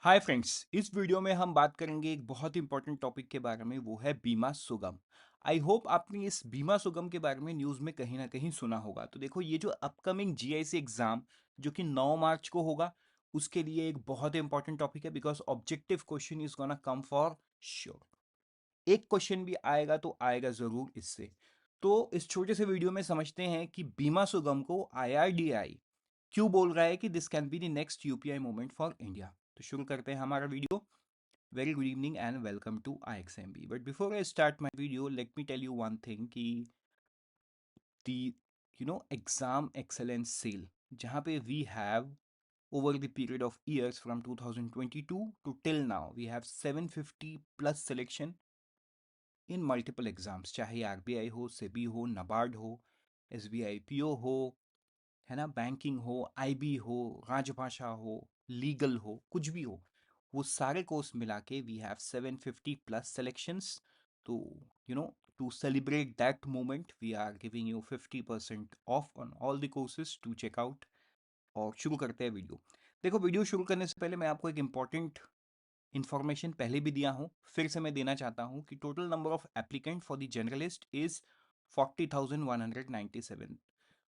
Hi friends, इस video में हम बात करेंगे एक बहुत इंपॉर्टेंट टॉपिक के बारे में। वो है बीमा सुगम। आई होप आपने इस बीमा सुगम के बारे में न्यूज़ में कहीं ना कहीं सुना होगा। तो देखो, ये जो अपकमिंग जीआईसी एग्जाम जो कि 9 मार्च को होगा, उसके लिए एक बहुत इंपॉर्टेंट टॉपिक है। Because objective question is gonna come for sure. एक क्वेश्चन भी आएगा तो आएगा जरूर इससे। तो इस छोटे से वीडियो में समझते हैं कि बीमा सुगम को आईआरडीआई क्यों बोल रहा है कि this can be the next UPI movement for India. तो शुरू करते हैं हमारा video. Very good evening and welcome to IXMB. But before I start my video, let me tell you one thing कि the exam excellence sale जहाँ पे we have over the period of years from 2022 to till now we have 750 plus selection in multiple exams, चाहे RBI हो, सेबी हो, नबार्ड हो, SBI PO हो, है ना, बैंकिंग हो, आईबी हो, राजभाषा हो, लीगल हो, कुछ भी हो, वो सारे कोर्स मिला के वी हैव 750 प्लस सेलेक्शंस। तो you know to celebrate that moment we are giving you 50% off on all the courses to check out. और शुरू करते हैं वीडियो। देखो, वीडियो शुरू करने से पहले मैं आपको एक इंपॉर्टेंट इन्फॉर्मेशन पहले भी दिया हूँ, फिर से मैं देना चाहता हूँ कि total number of applicant for the generalist is 40,197।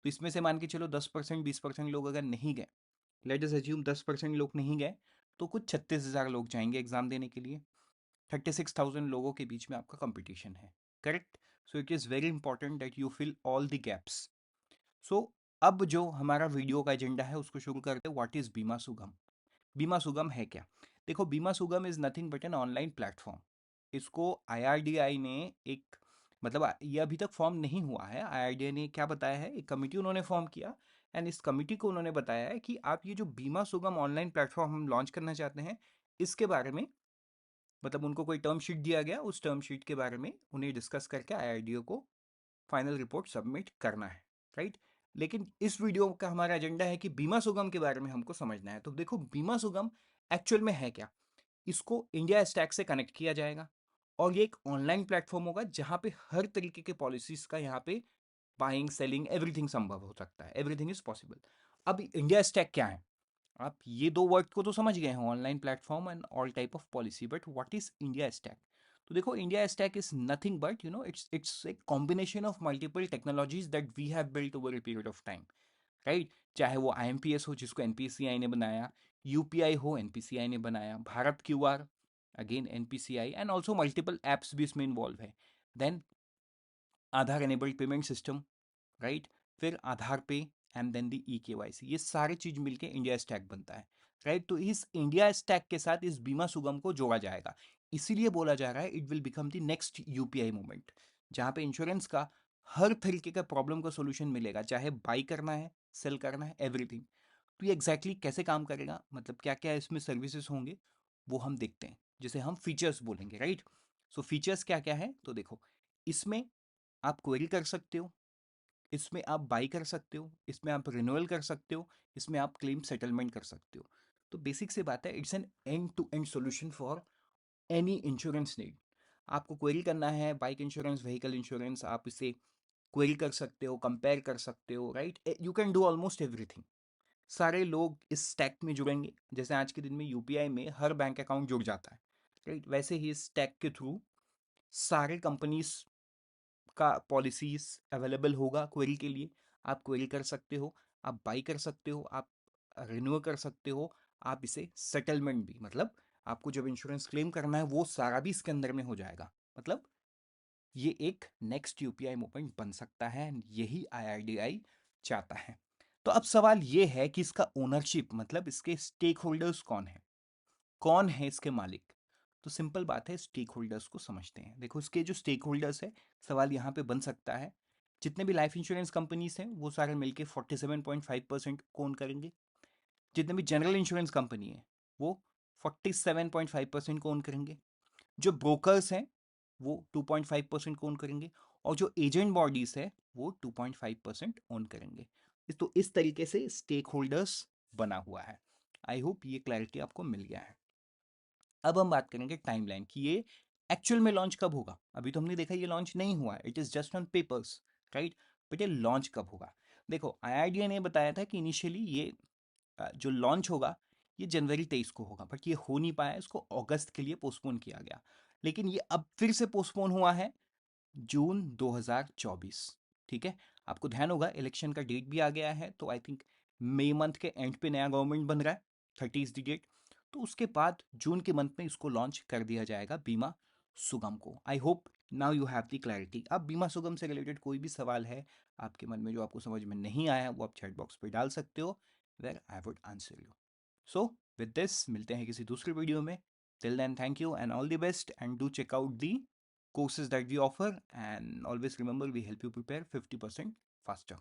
तो इसमें से मान के चलो 10% 20% लोग अगर नहीं गए, लेट अस अज्यूम 10% लोग नहीं गए, तो कुछ 36,000 लोग जाएंगे एग्जाम देने के लिए। 36,000 लोगों के बीच में आपका कंपटीशन है, correct. So it is very important that you fill all the gaps. So अब जो हमारा वीडियो का एजेंडा है उसको शुरू करते हैं। व्हाट इज बीमा सुगम? बीमा सुगम है क्या? देखो, बीमा सुगम is nothing but an online platform. इसको आईआरडीआई ने एक, मतलब ये अभी तक फॉर्म नहीं हुआ है। आईआरडीआई ने क्या बताया है, एक कमिटी उन्होंने फॉर्म किया एंड इस कमिटी को उन्होंने बताया है कि आप ये जो बीमा सुगम ऑनलाइन प्लेटफॉर्म हम लॉन्च करना चाहते हैं, इसके बारे में, मतलब उनको कोई टर्म शीट दिया गया, उस टर्म शीट के बारे में उन्हें डिस्कस करके आईआरडीओ को फाइनल रिपोर्ट सबमिट करना है, राइट। लेकिन इस वीडियो का हमारा एजेंडा है कि बीमा सुगम के बारे में हमको समझना है। तो देखो, बीमा सुगम एक्चुअल में है क्या। इसको इंडिया स्टैक से कनेक्ट किया जाएगा और ये एक ऑनलाइन प्लेटफॉर्म होगा जहां पे हर तरीके के पॉलिसीज का यहाँ पे बाइंग सेलिंग एवरीथिंग संभव हो सकता है, एवरीथिंग इज पॉसिबल। अब इंडिया स्टैक क्या है? आप ये दो वर्ड को तो समझ गए हो, online platform and all type of policy, but what is India stack? तो देखो, India stack is nothing but it's a combination of multiple technologies that we have built over a period of time, right. चाहे वो IMPS हो जिसको NPCI ने बनाया, UPI हो NPCI ने बनाया, Bharat QR again NPCI, and also multiple apps भी इसमें इन्वॉल्व है। Then Aadhaar enabled payment system, right. फिर Aadhaar pay and then the e KYC, ये सारी चीज मिलके इंडिया स्टैक बनता है, राइट। तो इस इंडिया स्टैक के साथ इस बीमा सुगम को जोड़ा जाएगा। इसीलिए बोला जा रहा है it will become the next UPI movement, जहां पे इंश्योरेंस का हर तरीके का प्रॉब्लम का सोल्यूशन मिलेगा, चाहे बाई करना है, सेल करना है, एवरीथिंग। तो ये एग्जैक्टली कैसे काम करेगा, मतलब क्या क्या इसमें सर्विसेज होंगे, वो हम देखते हैं, जिसे हम फीचर्स बोलेंगे, राइट। सो फीचर्स क्या क्या है, तो देखो, इसमें आप क्वेरी कर सकते हो, इसमें आप बाई कर सकते हो, इसमें आप रिन्यूअल कर सकते हो, इसमें आप क्लेम सेटलमेंट कर सकते हो। तो बेसिक से बात है, it's an end to end solution for any insurance need. आपको क्वेरी करना है बाइक इंश्योरेंस, व्हीकल इंश्योरेंस, आप इसे क्वेरी कर सकते हो, कंपेयर कर सकते हो, right. You can do almost everything. सारे लोग इस स्टैक में जुड़ेंगे, जैसे आज के दिन में यूपीआई में हर बैंक अकाउंट जुड़ जाता है, राइट। वैसे ही इस स्टैक के थ्रू सारे कंपनीज का पॉलिसीज अवेलेबल होगा क्वेरी के लिए। आप क्वेरी कर सकते हो, आप बाई कर सकते हो, आप रिन्यू कर सकते हो, आप इसे सेटलमेंट भी, मतलब आपको जब इंश्योरेंस क्लेम करना है वो सारा भी इसके अंदर में हो जाएगा। मतलब ये एक नेक्स्ट यूपीआई मूवमेंट बन सकता है and यही आईआरडीआई चाहता है। तो अब सवाल ये है कि इसका ओनरशिप, मतलब इसके स्टेक होल्डर्स कौन है, कौन है इसके मालिक। तो सिंपल बात है, स्टेक होल्डर्स को समझते हैं। देखो, इसके जो स्टेक होल्डर्स है, सवाल यहाँ पे बन सकता है, जितने भी लाइफ इंश्योरेंस कंपनीज हैं वो सारे मिलके 47.5% कौन करेंगे। जितने भी जनरल इंश्योरेंस कंपनी है वो 47.5% को ओन करेंगे। जो ब्रोकर्स हैं वो 2.5% को ओन करेंगे। और जो एजेंट बॉडीज है वो 2.5% ओन करेंगे। तो इस तरीके से स्टेक होल्डर्स बना हुआ है। आई होप ये क्लैरिटी आपको मिल गया है। अब हम बात करेंगे टाइमलाइन की, ये एक्चुअल में लॉन्च कब होगा। अभी तो हमने देखा ये लॉन्च नहीं हुआ है, it is just on papers, right. But ये लॉन्च कब होगा? देखो, आईआरडीए ने बताया था कि इनिशियली ये जो लॉन्च होगा ये जनवरी 23 को होगा, बट ये हो नहीं पाया, इसको अगस्त के लिए पोस्टपोन किया गया। लेकिन ये अब फिर से पोस्टपोन हुआ है जून 2024। ठीक है, आपको ध्यान होगा इलेक्शन का डेट भी आ गया है, तो आई थिंक मई मंथ के एंड पे नया गवर्नमेंट बन रहा है, 30 डेट। तो उसके बाद जून के मंथ में इसको लॉन्च कर दिया जाएगा बीमा सुगम को। I hope now you have the clarity. अब बीमा सुगम से रिलेटेड कोई भी सवाल है आपके मन में जो आपको समझ में नहीं आया, वो आप चैट बॉक्स पे डाल सकते हो, where I would answer you. So with this मिलते हैं किसी दूसरे वीडियो में। Till then thank you and all the best, and do check out the courses that we offer, and always remember we help you prepare 50% faster.